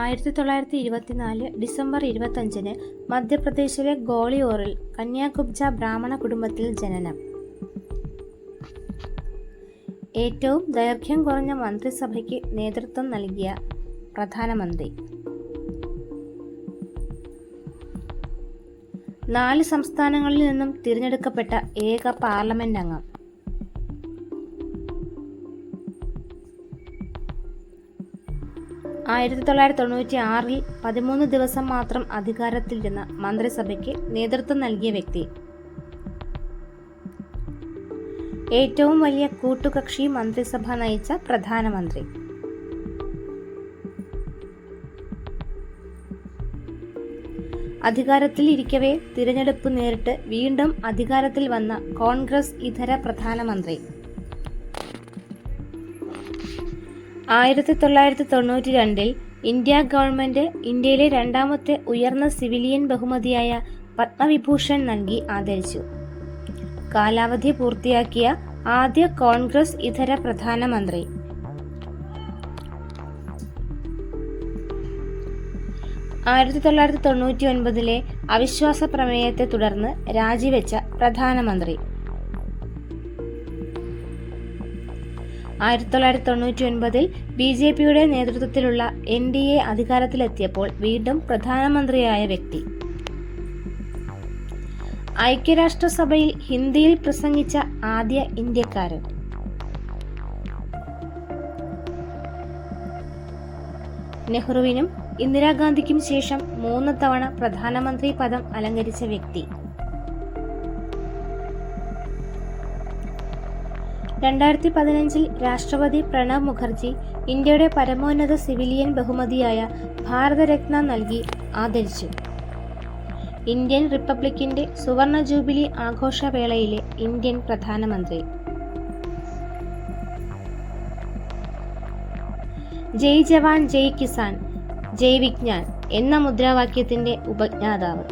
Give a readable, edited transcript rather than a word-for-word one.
1924 December 25 മധ്യപ്രദേശിലെ ഗ്വാളിയോറിൽ കന്യാകുബ്ജ ബ്രാഹ്മണ കുടുംബത്തിൽ ജനനം. ഏറ്റവും ദൈർഘ്യം കുറഞ്ഞ മന്ത്രിസഭയ്ക്ക് നേതൃത്വം നൽകിയ പ്രധാനമന്ത്രി. 4 സംസ്ഥാനങ്ങളിൽ നിന്നും തിരഞ്ഞെടുക്കപ്പെട്ട ഏക പാർലമെന്റ് അംഗം. ആയിരത്തി 1996 13 ദിവസം മാത്രം അധികാരത്തിലിരുന്ന മന്ത്രിസഭയ്ക്ക് നേതൃത്വം നൽകിയ വ്യക്തി. ഏറ്റവും വലിയ കൂട്ടുകക്ഷി മന്ത്രിസഭ നയിച്ച പ്രധാനമന്ത്രി. അധികാരത്തിൽ ഇരിക്കവേ തിരഞ്ഞെടുപ്പ് നേരിട്ട് വീണ്ടും അധികാരത്തിൽ വന്ന കോൺഗ്രസ് ഇതര പ്രധാനമന്ത്രി. 1992 ഇന്ത്യ ഗവൺമെന്റ് ഇന്ത്യയിലെ രണ്ടാമത്തെ ഉയർന്ന സിവിലിയൻ ബഹുമതിയായ പത്മവിഭൂഷൺ നൽകി ആദരിച്ചു. കാലാവധി പൂർത്തിയാക്കിയ ആദ്യ കോൺഗ്രസ് ഇതര പ്രധാനമന്ത്രി. 1999 അവിശ്വാസ പ്രമേയത്തെ തുടർന്ന് രാജിവെച്ച പ്രധാനമന്ത്രി. 1999 BJPയുടെ നേതൃത്വത്തിലുള്ള NDA അധികാരത്തിലെത്തിയപ്പോൾ വീണ്ടും പ്രധാനമന്ത്രിയായ വ്യക്തി. ഐക്യരാഷ്ട്രസഭയിൽ ഹിന്ദിയിൽ പ്രസംഗിച്ച ആദ്യ ഇന്ത്യക്കാരൻ. നെഹ്റുവിനും ഇന്ദിരാഗാന്ധിക്കും ശേഷം 3 തവണ പ്രധാനമന്ത്രി പദം അലങ്കരിച്ച വ്യക്തി. 2015 രാഷ്ട്രപതി പ്രണബ് മുഖർജി ഇന്ത്യയുടെ പരമോന്നത സിവിലിയൻ ബഹുമതിയായ ഭാരതരത്ന നൽകി ആദരിച്ചു. ഇന്ത്യൻ റിപ്പബ്ലിക്കിന്റെ സുവർണ ജൂബിലി ആഘോഷവേളയിലെ ഇന്ത്യൻ പ്രധാനമന്ത്രി. ജയ് ജവാൻ ജയ് കിസാൻ ജയ് വിജ്ഞാൻ എന്ന മുദ്രാവാക്യത്തിന്റെ ഉപജ്ഞാതാവ്.